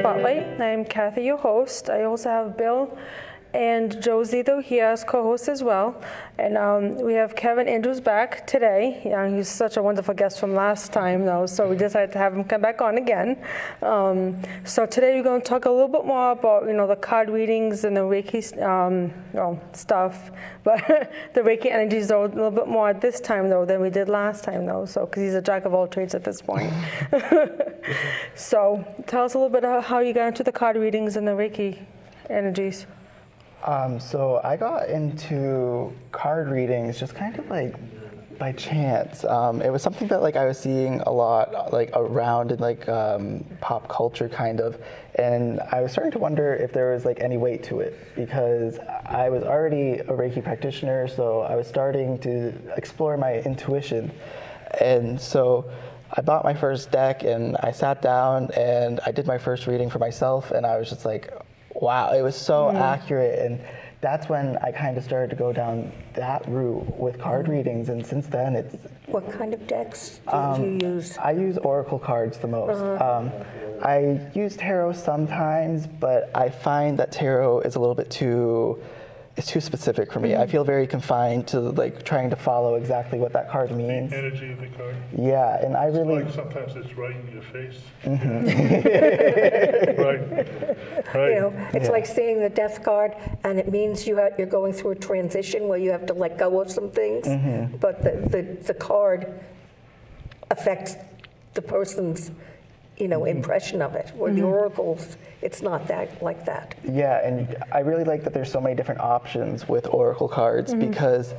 Spotlight. I'm Kathy, your host. I also have Bill and Josie, though, here as co-hosts as well. And we have Kevin Andrews back today. He's such a wonderful guest from last time, though, so we decided to have him come back on again. So today we're going to talk a little bit more about, the card readings and the Reiki stuff. But the Reiki energies are a little bit more this time, though, than we did last time, though, so because he's a jack of all trades at this point. So tell us a little bit about how you got into the card readings and the Reiki energies. So I got into card readings just kind of like by chance. It was something that I was seeing a lot around in pop culture kind of, and I was starting to wonder if there was any weight to it, because I was already a Reiki practitioner, so I was starting to explore my intuition. And so I bought my first deck and I sat down and I did my first reading for myself, and I was just like, wow, it was so accurate. And that's when I kind of started to go down that route with card readings, and since then it's... What kind of decks do you use? I use oracle cards the most. I use tarot sometimes, but I find that tarot is a little bit too specific for me. I feel very confined to trying to follow exactly what that card means. The energy of the card. Yeah, and I really... sometimes it's right in your face. Right. It's like seeing the death card, and it means you're going through a transition where you have to let go of some things, but the card affects the person's impression of it. Where the oracles, it's not that like that. Yeah, and I really like that there's so many different options with oracle cards, because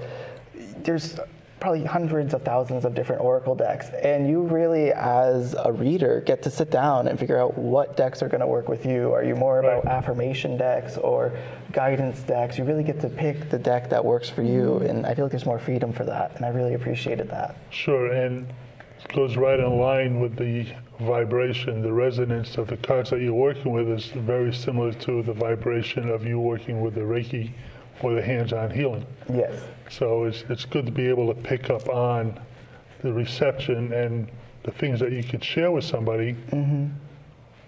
there's probably hundreds of thousands of different oracle decks, and you really, as a reader, get to sit down and figure out what decks are going to work with you. Are you more about affirmation decks or guidance decks? You really get to pick the deck that works for you, and I feel like there's more freedom for that, and I really appreciated that. Sure, and it goes right in line with the vibration, the resonance of the cards that you're working with is very similar to the vibration of you working with the Reiki or the hands-on healing. Yes. So it's good to be able to pick up on the reception and the things that you can share with somebody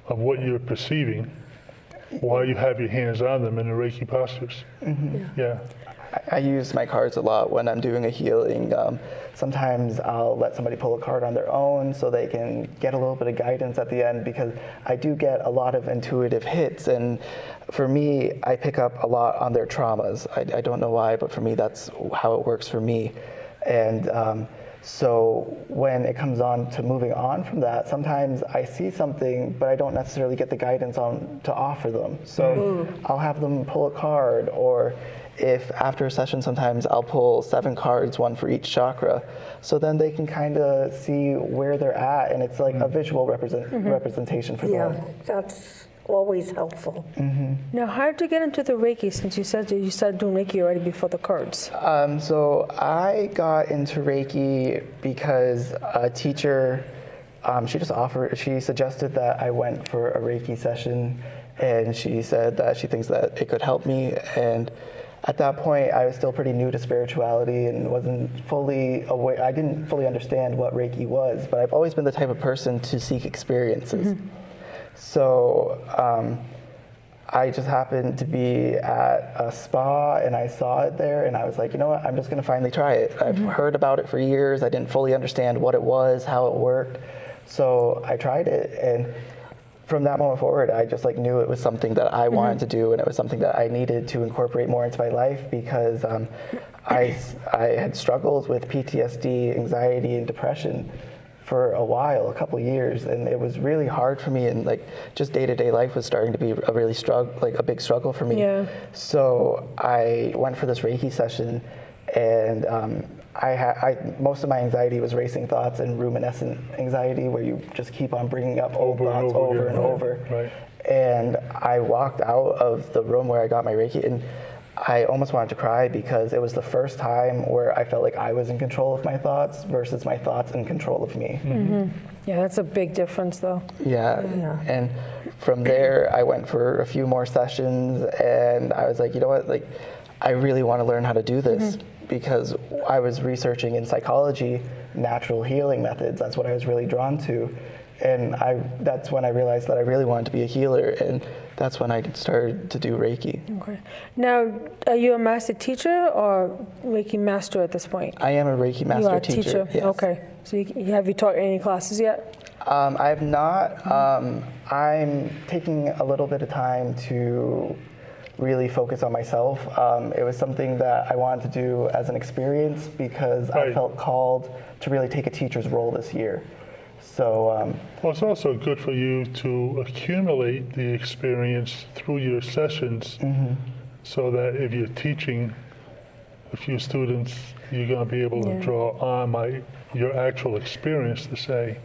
of what you're perceiving while you have your hands on them in the Reiki postures. Yeah. I use my cards a lot when I'm doing a healing. Sometimes I'll let somebody pull a card on their own so they can get a little bit of guidance at the end, because I do get a lot of intuitive hits, and for me, I pick up a lot on their traumas. I don't know why, but for me, that's how it works for me. And so when it comes on to moving on from that, sometimes I see something, but I don't necessarily get the guidance on to offer them. So I'll have them pull a card, or if after a session, sometimes I'll pull 7 cards, one for each chakra, so then they can kind of see where they're at, and it's like a visual representation for them. Yeah, that's always helpful. Now, how did you get into the Reiki, since you said you started doing Reiki already before the cards? So I got into Reiki because a teacher, she suggested that I went for a Reiki session, and she said that she thinks that it could help me. And at that point, I was still pretty new to spirituality and wasn't fully aware. I didn't fully understand what Reiki was, but I've always been the type of person to seek experiences. So I just happened to be at a spa, and I saw it there, and I was like, you know what, I'm just going to finally try it. I've heard about it for years. I didn't fully understand what it was, how it worked. So I tried it, and from that moment forward, I just knew it was something that I wanted to do, and it was something that I needed to incorporate more into my life, because I had struggled with PTSD, anxiety, and depression for a while, a couple of years, and it was really hard for me, and just day-to-day life was starting to be a really a big struggle for me. Yeah. So I went for this Reiki session, and most of my anxiety was racing thoughts and ruminescent anxiety, where you just keep on bringing up old thoughts over and over. Right. And I walked out of the room where I got my Reiki, and I almost wanted to cry, because it was the first time where I felt like I was in control of my thoughts versus my thoughts in control of me. Yeah, that's a big difference, though. Yeah. And from there, I went for a few more sessions, and I was like, you know what, I really want to learn how to do this. Because I was researching in psychology natural healing methods. That's what I was really drawn to. And that's when I realized that I really wanted to be a healer, and that's when I started to do Reiki. Okay. Now, are you a master teacher or Reiki master at this point? I am a Reiki master You are a teacher. Yes. Okay. So have you taught any classes yet? I have not. I'm taking a little bit of time to really focus on myself. It was something that I wanted to do as an experience because I felt called to really take a teacher's role this year. So, well, it's also good for you to accumulate the experience through your sessions, so that if you're teaching a few students, you're going to be able to draw on your actual experience to say,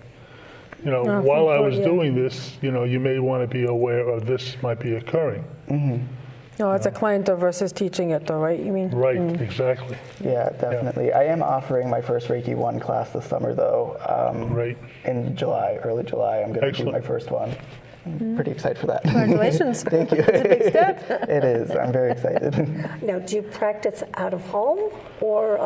while I was doing this, you may want to be aware of this might be occurring. No, it's a client versus teaching it though, right? You mean? Right, exactly. Yeah, definitely. I am offering my first Reiki 1 class this summer though. Right. In July, early July, I'm going to do my first one. I'm pretty excited for that. Congratulations. Thank you. It's a big step. It is. I'm very excited. Now, do you practice out of home or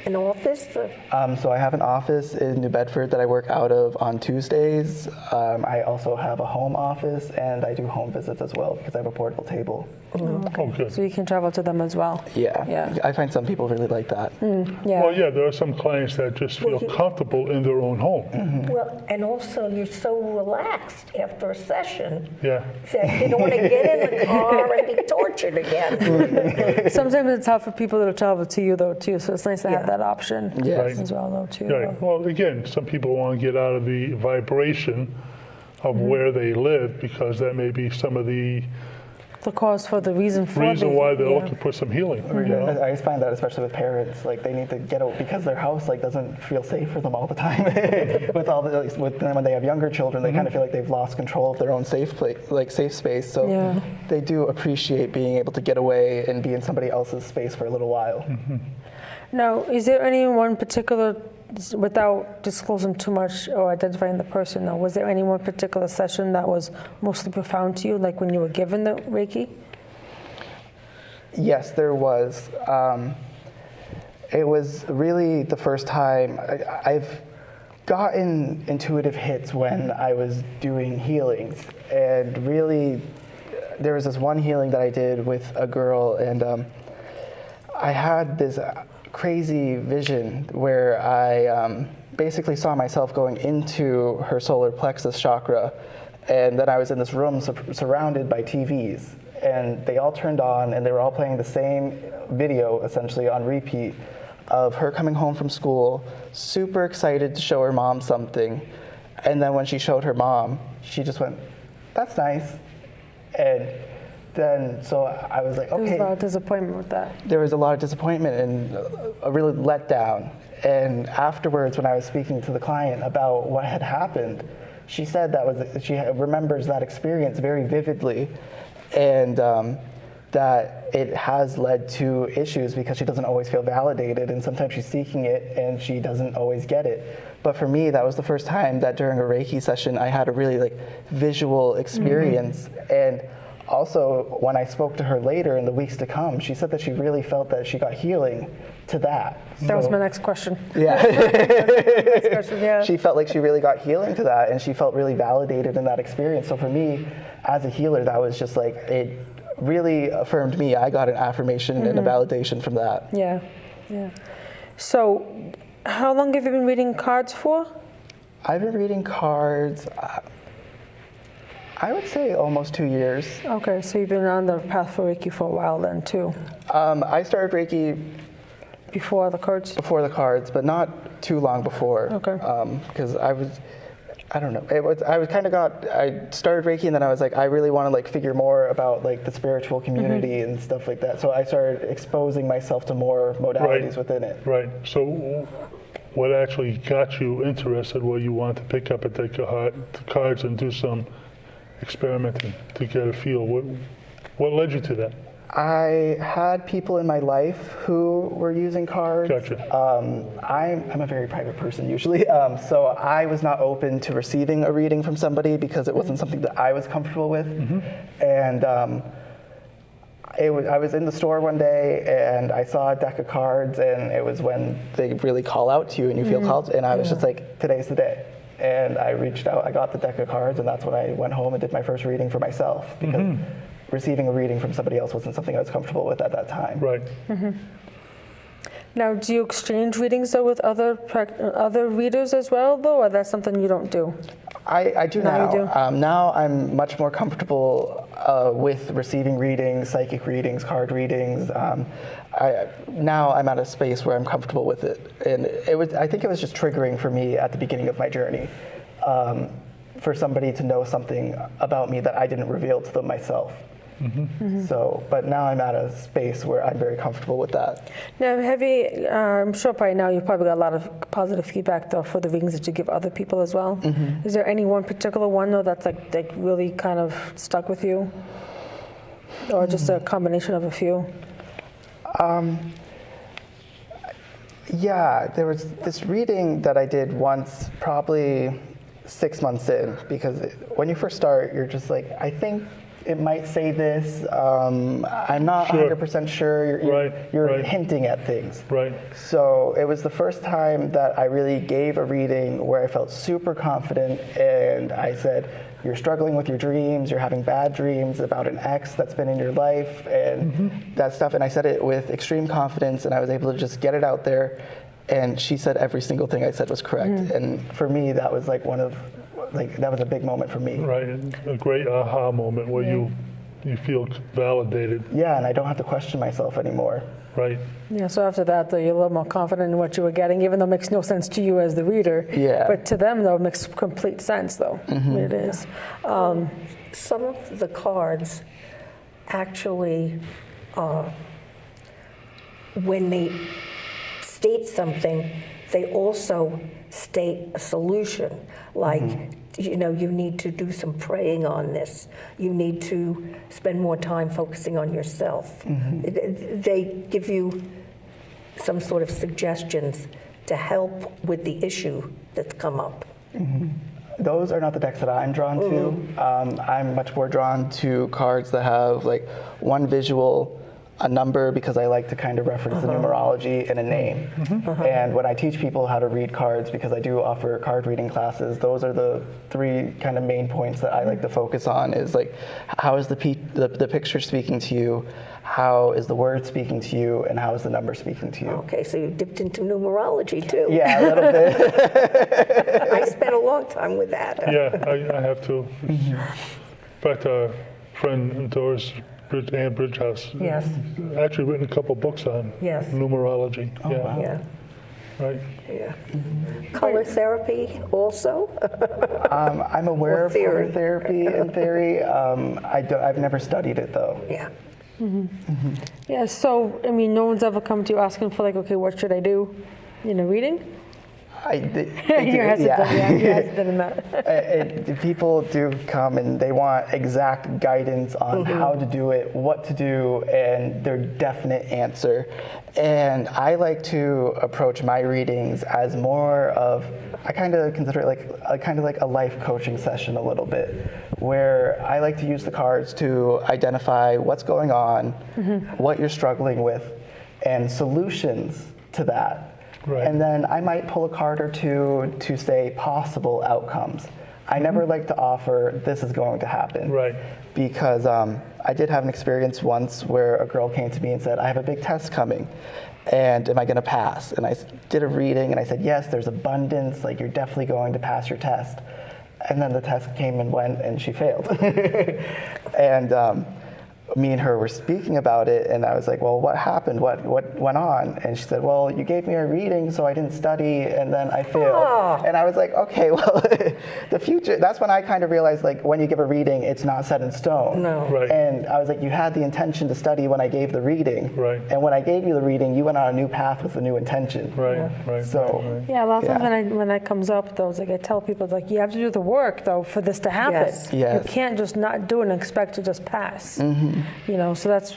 an office? So I have an office in New Bedford that I work out of on Tuesdays. I also have a home office, and I do home visits as well because I have a portable table. Oh, good. So you can travel to them as well. Yeah. I find some people really like that. Yeah. Well, yeah, there are some clients that just feel comfortable in their own home. Well, and also you're so relaxed after a session Yeah. that you don't want to get in the car and be tortured again. Sometimes it's hard for people to travel to you though too, so it's nice to have that option Yes. as well though too. Right. Well, again, some people want to get out of the vibration of where they live because that may be some of the The cause for the reason for why they're looking for some healing. I just find that especially with parents, like they need to get out because their house like doesn't feel safe for them all the time. with them when they have younger children, they kind of feel like they've lost control of their own safe space. So they do appreciate being able to get away and be in somebody else's space for a little while. Now, is there any one particular, without disclosing too much or identifying the person, though, was there any one particular session that was mostly profound to you, like when you were given the Reiki? Yes, there was. It was really the first time I've gotten intuitive hits when I was doing healings, and really there was this one healing that I did with a girl, and I had this crazy vision where I basically saw myself going into her solar plexus chakra, and then I was in this room surrounded by TVs, and they all turned on and they were all playing the same video essentially on repeat of her coming home from school, super excited to show her mom something, and then when she showed her mom, she just went, "That's nice," and then, so I was like, okay. There was a lot of disappointment with that. There was a lot of disappointment and a really letdown. And afterwards, when I was speaking to the client about what had happened, she said she remembers that experience very vividly, and that it has led to issues because she doesn't always feel validated, and sometimes she's seeking it and she doesn't always get it. But for me, that was the first time that during a Reiki session, I had a really visual experience. And also, when I spoke to her later in the weeks to come, she said that she really felt that she got healing to that. That was my next question. Yeah. Next question, yeah. She felt like she really got healing to that, and she felt really validated in that experience. So for me, as a healer, that was just it really affirmed me. I got an affirmation and a validation from that. Yeah. So, how long have you been reading cards for? I've been reading cards, I would say almost 2 years. Okay, so you've been on the path for Reiki for a while then too. I started Reiki Before the cards? before the cards, but not too long before. Okay. Because I don't know. I started Reiki, and then I was like, I really want to figure more about the spiritual community and stuff like that. So I started exposing myself to more modalities within it. Right. So what actually got you interested where you want to pick up a deck of cards and do some experimenting to get a feel? What led you to that? I had people in my life who were using cards. Gotcha. I'm a very private person usually, so I was not open to receiving a reading from somebody because it wasn't something that I was comfortable with. And I was in the store one day and I saw a deck of cards, and it was when they really call out to you and you feel called, and I was just like, today's the day. and I reached out. I got the deck of cards, and that's when I went home and did my first reading for myself, because receiving a reading from somebody else wasn't something I was comfortable with at that time. Right. Now, do you exchange readings though with other readers as well, though, or that's something you don't do? I do Now now. you do? Now I'm much more comfortable with receiving readings, psychic readings, card readings. Now I'm at a space where I'm comfortable with it, and I think it was just triggering for me at the beginning of my journey, for somebody to know something about me that I didn't reveal to them myself. So, but now I'm at a space where I'm very comfortable with that. Now, I'm sure by now you've probably got a lot of positive feedback though for the readings that you give other people as well. Is there any one particular one though that's like really kind of stuck with you, or just a combination of a few? Yeah, there was this reading that I did once, probably 6 months in, because when you first start, you're just like, I think it might say this. I'm not 100% sure. You're hinting at things. Right. So it was the first time that I really gave a reading where I felt super confident, and I said, you're struggling with your dreams, you're having bad dreams about an ex that's been in your life, and that stuff. And I said it with extreme confidence, and I was able to just get it out there. And she said every single thing I said was correct. And for me, that was like that was a big moment for me. Right. A great aha moment where you feel validated. Yeah, and I don't have to question myself anymore. Right. Yeah, so after that, though, you're a little more confident in what you were getting, even though it makes no sense to you as the reader. Yeah. But to them, though, it makes complete sense, though. It is. Some of the cards actually, when they state something, they also state a solution. Like, you need to do some praying on this. You need to spend more time focusing on yourself. They give you some sort of suggestions to help with the issue that's come up. Those are not the decks that I'm drawn to. I'm much more drawn to cards that have like one visual, a number, because I like to kind of reference the numerology, and a name. And when I teach people how to read cards, because I do offer card reading classes, those are the three kind of main points that I like to focus on, is like, how is the picture speaking to you? How is the word speaking to you? And how is the number speaking to you? Okay, so you dipped into numerology too. Yeah, a little bit. I spent a long time with that. Yeah, I have to. In fact, a friend, Doris Ann Bridgehouse, Yes. actually written a couple books on Yes. numerology. Oh, wow. Yeah, Right. yeah. Color therapy also? I'm aware Or of color theory. therapy in theory. I've never studied it though. Yeah. Yeah, so, I mean, no one's ever come to you asking for, like, okay, what should I do in a reading? You're hesitant, you're hesitant in that. People do come and they want exact guidance on how to do it, what to do, and their definite answer. And I like to approach my readings as more of, I kind of consider it like a life coaching session a little bit, where I like to use the cards to identify what's going on, what you're struggling with, and solutions to that. Right. And then I might pull a card or two to say possible outcomes. I never like to offer this is going to happen. Right. Because I did have an experience once where a girl came to me and said, I have a big test coming, and am I going to pass? And I did a reading and I said, yes, there's abundance, like you're definitely going to pass your test. And then the test came and went and she failed. And me and her were speaking about it, and I was like, well, what happened? What went on? And she said, well, you gave me a reading, so I didn't study, and then I failed. Oh. And I was like, okay, well, the future, that's when I kind of realized, like, when you give a reading, it's not set in stone. No. Right. And I was like, you had the intention to study when I gave the reading. Right. And when I gave you the reading, you went on a new path with a new intention. Right. Right. So, right. Yeah, a lot of times Yeah. when that comes up, though, it's like I tell people, it's like, you have to do the work, though, for this to happen. Yes. Yes. You can't just not do it and expect to just pass. You know, so that's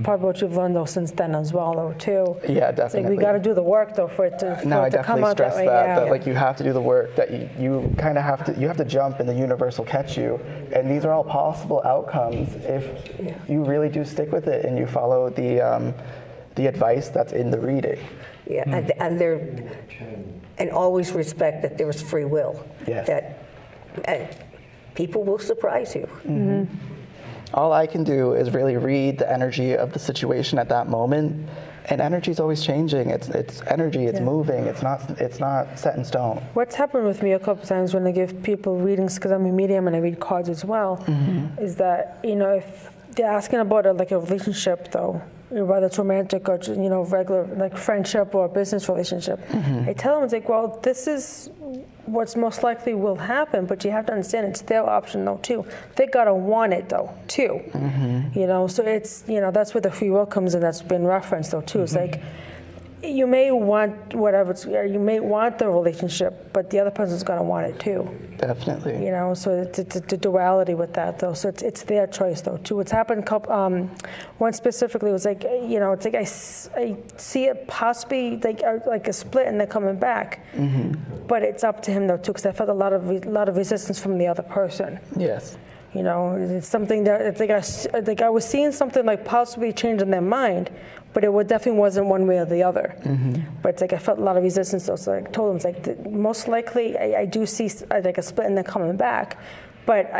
probably what you've learned, though, since then as well, though, too. yeah, It's like definitely. we got to do the work, though, for it to, No, I come definitely out that stress way. that, Yeah. like you have to do the work, that you kind of have to jump and the universe will catch you. And these are all possible outcomes if you really do stick with it and you follow the advice that's in the reading. Yeah, and always respect that there's free will. Yes. And people will surprise you. All I can do is really read the energy of the situation at that moment, and energy is always changing. It's energy. It's moving. It's not set in stone. What's happened with me a couple of times when I give people readings, because I'm a medium and I read cards as well, is that, you know, if they're asking about a relationship though, whether it's romantic or, you know, regular like friendship or business relationship, I tell them, it's like, well, this is what's most likely will happen, but you have to understand it's their option though too. They gotta want it though too. You know, so it's, you know, that's where the free will comes in. That's been referenced though too. It's like, you may want whatever you may want the relationship, but the other person's gonna want it too. Definitely. You know, so it's a duality with that though. So it's their choice though too. What's happened, one specifically was like, you know, it's like I see it possibly like a split and they're coming back, but it's up to him though too, because I felt a lot of resistance from the other person. Yes. You know, it's something that it's like I was seeing something like possibly change in their mind, but it definitely wasn't one way or the other. But it's like I felt a lot of resistance. So I told him, it's like most likely I do see like a split and then coming back, but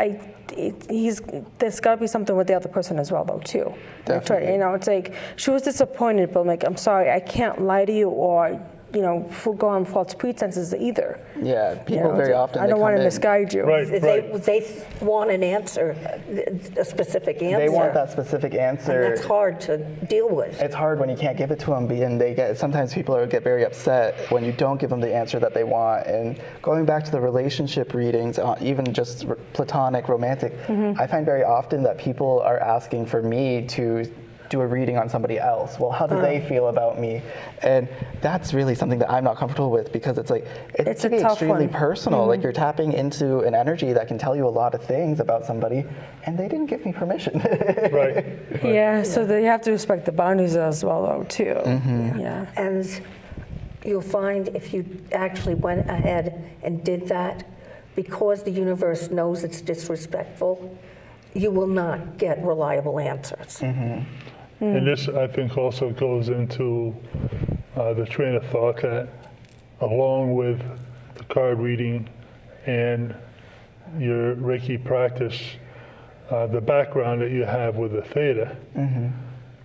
there's got to be something with the other person as well though too. Definitely. You know, it's like she was disappointed, but I'm like, I'm sorry, I can't lie to you or, you know, go on false pretenses either. Yeah, people You know, very often. I don't want to misguide you. Right. They want an answer, a specific answer. They want that specific answer. And that's hard to deal with. It's hard when you can't give it to them, and sometimes people get very upset when you don't give them the answer that they want. And going back to the relationship readings, even just platonic, romantic, I find very often that people are asking for me to do a reading on somebody else. Well, how do they feel about me? And that's really something that I'm not comfortable with, because it's like, it can be extremely personal. Like you're tapping into an energy that can tell you a lot of things about somebody, and they didn't give me permission. Right. Yeah, so they have to respect the boundaries as well though too. Yeah. And you'll find if you actually went ahead and did that, because the universe knows it's disrespectful, you will not get reliable answers. And this, I think, also goes into the train of thought that, along with the card reading and your Reiki practice, the background that you have with the theta,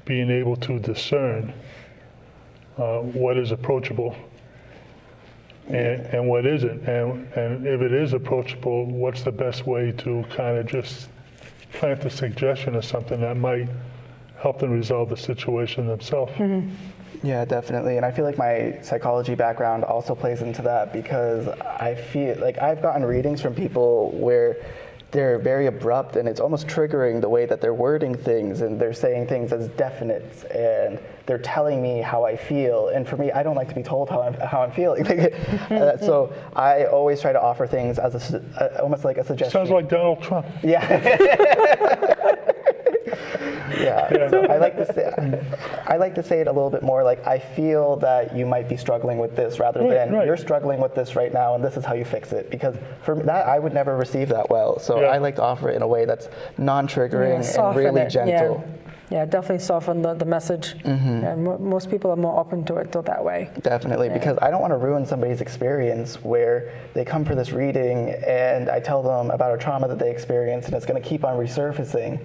being able to discern what is approachable and what isn't. And if it is approachable, what's the best way to kind of just plant a suggestion of something that might help them resolve the situation themselves. Yeah, definitely. And I feel like my psychology background also plays into that, because I feel like I've gotten readings from people where they're very abrupt, and it's almost triggering the way that they're wording things, and they're saying things as definites, and they're telling me how I feel. And for me, I don't like to be told how I'm feeling. So I always try to offer things as almost like a suggestion. Sounds like Donald Trump. Yeah. Yeah. So I like to say it a little bit more like, I feel that you might be struggling with this, rather than you're struggling with this right now and this is how you fix it. Because for that, I would never receive that well. So I like to offer it in a way that's non-triggering and really gentle. Yeah, definitely soften the message. And most people are more open to it that way. Definitely, because I don't want to ruin somebody's experience where they come for this reading and I tell them about a trauma that they experienced, and it's going to keep on resurfacing.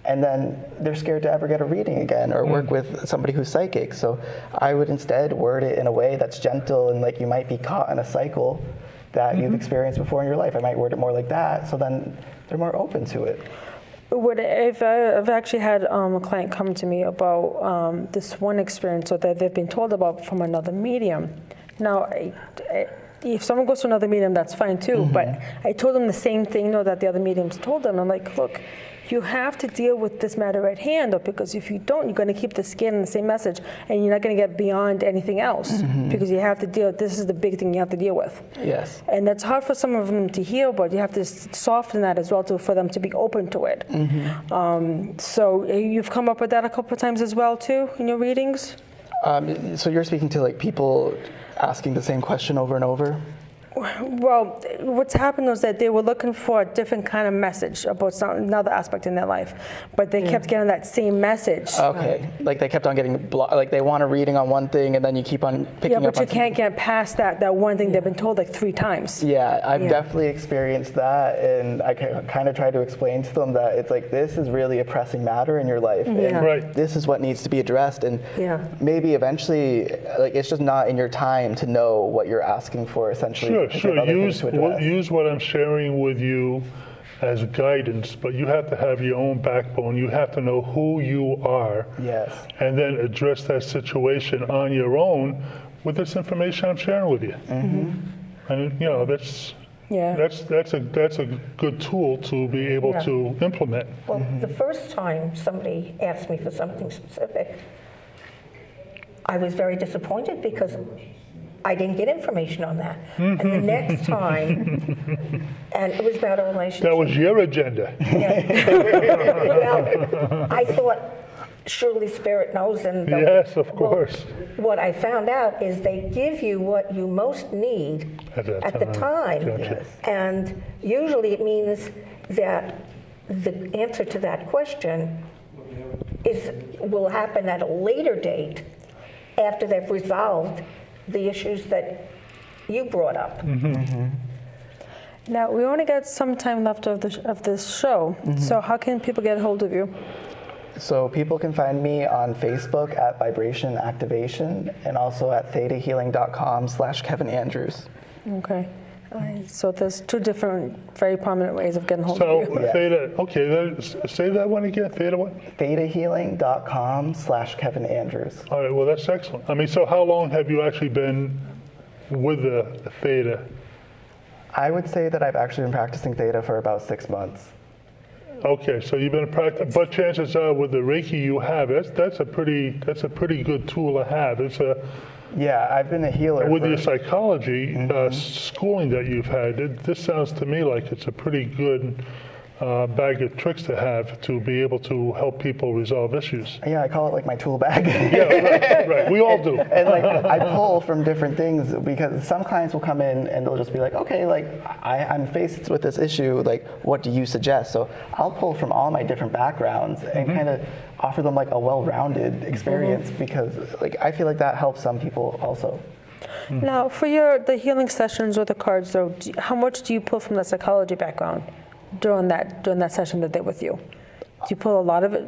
And then they're scared to ever get a reading again or work with somebody who's psychic. So I would instead word it in a way that's gentle, and like you might be caught in a cycle that you've experienced before in your life. I might word it more like that, so then they're more open to it. I've actually had a client come to me about this one experience that they've been told about from another medium. Now, if someone goes to another medium, that's fine too, but I told them the same thing that the other mediums told them. I'm like, look, you have to deal with this matter at hand, because if you don't, you're going to keep the skin in the same message, and you're not going to get beyond anything else, because you have to deal, this is the big thing you have to deal with. Yes. And that's hard for some of them to hear, but you have to soften that as well for them to be open to it. So you've come up with that a couple of times as well too in your readings? So you're speaking to like people asking the same question over and over? Well, what's happened was that they were looking for a different kind of message about another aspect in their life, but they kept getting that same message. Okay, like they kept on getting like they want a reading on one thing, and then you keep on picking up. Yeah, but on you can't get past that one thing they've been told like 3 times. Yeah, I've definitely experienced that, and I kind of try to explain to them that it's like this is really a pressing matter in your life, and Right. this is what needs to be addressed, and maybe eventually, like it's just not in your time to know what you're asking for. Essentially, Sure. Use what I'm sharing with you as guidance, but you have to have your own backbone. You have to know who you are. Yes. And then address that situation on your own with this information I'm sharing with you. Mm-hmm. And that's a good tool to be able to implement. Well, the first time somebody asked me for something specific, I was very disappointed because I didn't get information on that. And the next time, and it was about a relationship. That was your agenda. Well, I thought surely Spirit knows. And Yes, of course. What I found out is they give you what you most need At that at the time. Gotcha. Yes. And usually it means that the answer to that question will happen at a later date after they've resolved the issues that you brought up. Now, we only got some time left of this show, so how can people get a hold of you? So people can find me on Facebook at Vibration Activation, and also at thetahealing.com/Kevin Andrews. Okay. So there's 2 different, very prominent ways of getting hold So of you. Yes. Theta, okay, say that one again. Theta what? thetahealing.com/Kevin Andrews. All right, well, that's excellent. I mean, so how long have you actually been with the Theta? I would say that I've actually been practicing Theta for about 6 months. Okay, so you've been practicing, but chances are with the Reiki you have, that's a pretty good tool to have. Yeah, I've been a healer. With your psychology schooling that you've had, this sounds to me like it's a pretty good bag of tricks to have to be able to help people resolve issues. Yeah, I call it like my tool bag. Yeah, right. We all do. And like I pull from different things because some clients will come in and they'll just be like, okay, like I'm faced with this issue, like what do you suggest? So I'll pull from all my different backgrounds and kind of offer them like a well-rounded experience because like I feel like that helps some people also. Now, for the healing sessions or the cards, though, how much do you pull from the psychology background during that session that they're with you? Do you pull a lot of it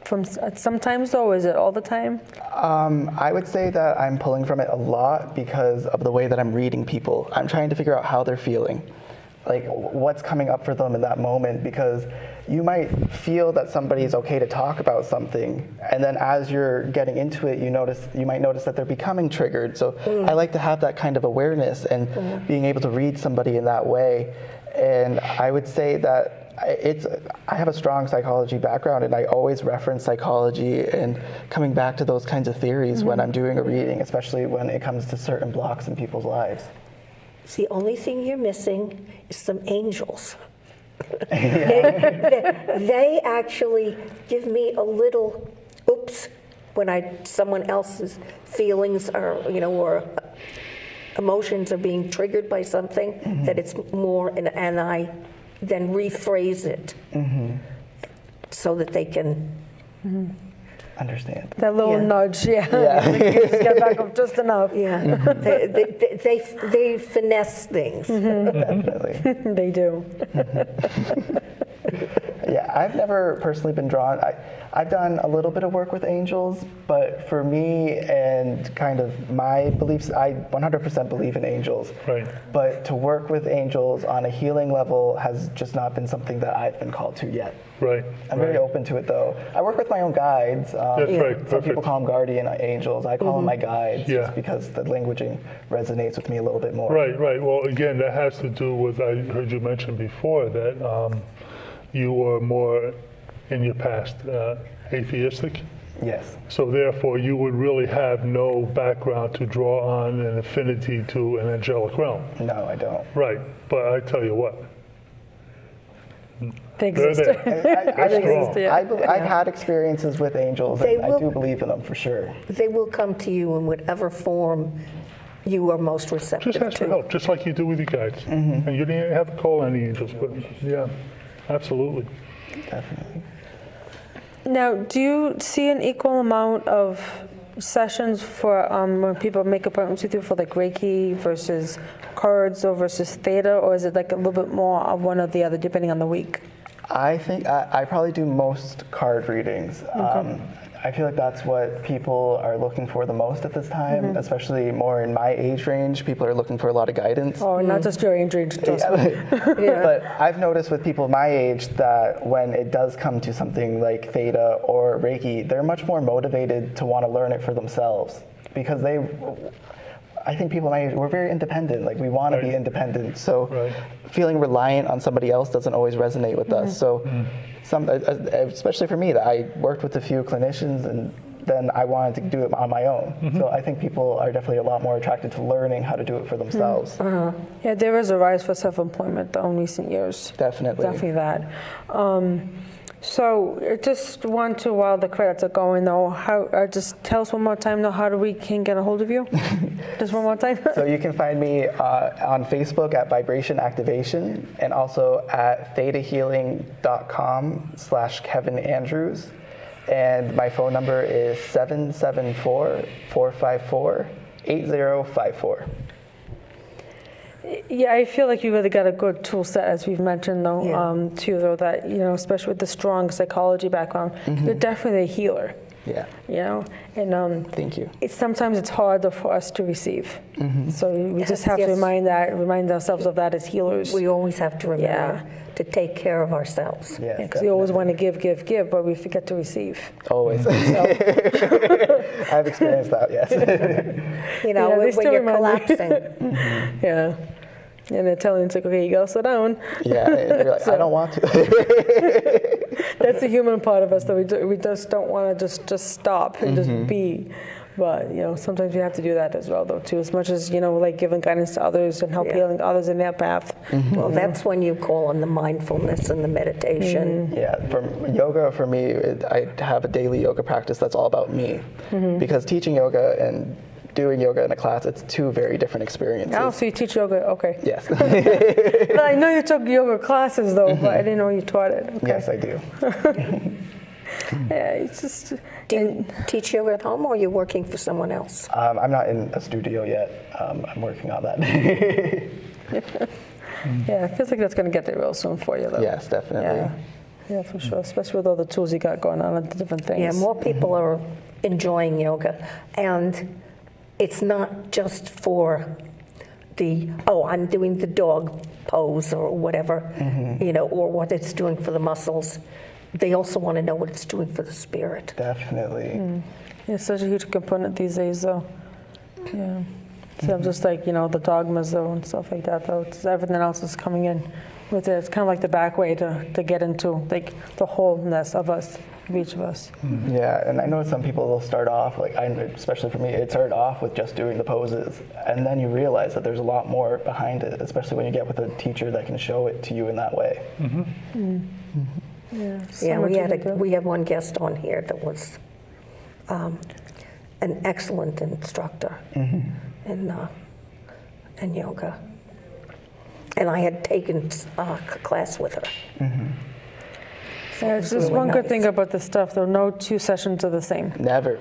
from sometimes, though, or is it all the time? I would say that I'm pulling from it a lot because of the way that I'm reading people. I'm trying to figure out how they're feeling, like what's coming up for them in that moment, because you might feel that somebody's okay to talk about something, and then as you're getting into it, you might notice that they're becoming triggered. So I like to have that kind of awareness and being able to read somebody in that way. And I would say that I have a strong psychology background, and I always reference psychology and coming back to those kinds of theories when I'm doing a reading, especially when it comes to certain blocks in people's lives. It's the only thing you're missing is some angels. They actually give me a little oops when someone else's feelings or emotions are being triggered by something that it's more, and I then rephrase it so that they can understand. That little nudge, Yeah. You just get back up just enough. Yeah, they finesse things. Definitely. They do. Yeah, I've never personally been drawn. I've done a little bit of work with angels, but for me and kind of my beliefs, I 100% believe in angels. Right. But to work with angels on a healing level has just not been something that I've been called to yet. Right. I'm very open to it, though. I work with my own guides. That's right. Some Perfect. people call them guardian angels. I call them my guides Yeah. just because the languaging resonates with me a little bit more. Right. Well, again, that has to do with, I heard you mention before that you were more in your past atheistic. Yes. So therefore, you would really have no background to draw on an affinity to an angelic realm. No, I don't. Right. But I tell you what, They they're exist. there. I exist, yeah. I've had experiences with angels, They and I will- do believe in them for sure. They will come to you in whatever form you are most receptive Just ask for to. help, just like you do with your guides. And you didn't have to call any angels, but yeah, absolutely. Definitely. Now, do you see an equal amount of sessions for when people make appointments with you for like Reiki versus cards or versus theta, or is it like a little bit more of one or the other depending on the week? I think I probably do most card readings. I feel like that's what people are looking for the most at this time, especially more in my age range. People are looking for a lot of guidance. Oh, not just your age range, trust me. But I've noticed with people my age that when it does come to something like theta or Reiki, they're much more motivated to want to learn it for themselves because I think people my age, we're very independent. Like we want to be independent. So feeling reliant on somebody else doesn't always resonate with us. So especially for me, that I worked with a few clinicians and then I wanted to do it on my own. So I think people are definitely a lot more attracted to learning how to do it for themselves. Yeah, there is a rise for self-employment though in recent years. Definitely. Definitely that. So just want to, while the credits are going though, just tell us one more time though, how we can get a hold of you? Just one more time. So you can find me on Facebook at Vibration Activation and also at thetahealing.com/Kevin Andrews. And my phone number is 774-454-8054. Yeah, I feel like you really got a good tool set, as we've mentioned, though, too, though, that, especially with the strong psychology background, you're definitely a healer. Yeah. And Thank you. sometimes it's harder for us to receive. So we just have to remind ourselves of that as healers. We always have to remember to take care of ourselves. Yeah, Because we always want to give, but we forget to receive. always. I've experienced that, yes. You know, they when still you're remind me. collapsing. Yeah. And they're telling you, it's like, okay, you gotta slow down. Yeah, and you're like, I don't want to. That's the human part of us that we just don't want to just stop and just be. But sometimes we have to do that as well, though, too. As much as like giving guidance to others and help healing others in their path. Well, that's when you call on the mindfulness and the meditation. Yeah, for yoga, for me, I have a daily yoga practice that's all about me. Because teaching yoga and doing yoga in a class, it's two very different experiences. Oh, so you teach yoga, okay. Yes. But I know you took yoga classes, though, but I didn't know you taught it. Okay. Yes, I do. Yeah, it's just... Do you teach yoga at home or are you working for someone else? I'm not in a studio yet. I'm working on that. Yeah, it feels like that's going to get there real soon for you, though. Yes, definitely. Yeah, for sure, especially with all the tools you got going on and the different things. Yeah, more people are enjoying yoga. And it's not just for I'm doing the dog pose or whatever, or what it's doing for the muscles. They also want to know what it's doing for the spirit. Definitely. It's such a huge component these days, though. Yeah. So I'm just like, the dogmas, though, and stuff like that, though. Everything else is coming in with it. It's kind of like the back way to get into, like, the wholeness of us, of each of us. Yeah, and I know some people will start off, especially for me, it started off with just doing the poses. And then you realize that there's a lot more behind it, especially when you get with a teacher that can show it to you in that way. Yeah, We had one guest on here that was an excellent instructor in yoga, and I had taken a class with her. Yeah, it's just really one good nice. thing about this stuff, though. No two sessions are the same. Never.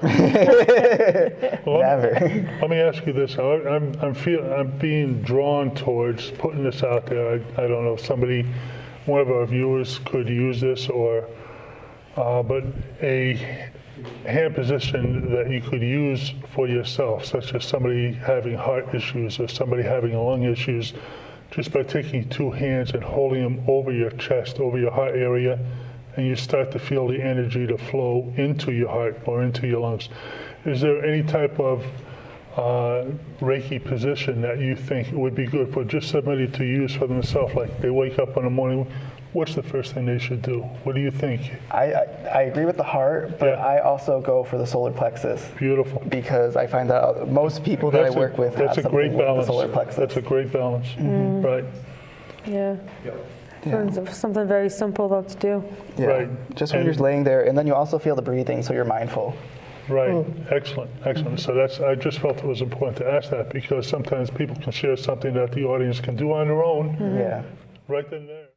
Well, Never. Let me ask you this. I'm being drawn towards putting this out there. I don't know if one of our viewers could use this, but a hand position that you could use for yourself, such as somebody having heart issues or somebody having lung issues, just by taking two hands and holding them over your chest, over your heart area, and you start to feel the energy to flow into your heart or into your lungs. Is there any type of Reiki position that you think would be good for just somebody to use for themselves? Like they wake up in the morning, what's the first thing they should do? What do you think? I agree with the heart, but I also go for the solar plexus. Beautiful. Because I find that most people that I work with have that's a something great with the balance. solar plexus. That's a great balance. Right. Yeah. Something very simple, though, to do. Yeah. Right. Just when And- you're laying there, and then you also feel the breathing, so you're mindful. Right. Excellent. Excellent. So I just felt it was important to ask that because sometimes people can share something that the audience can do on their own Yeah. right then and there.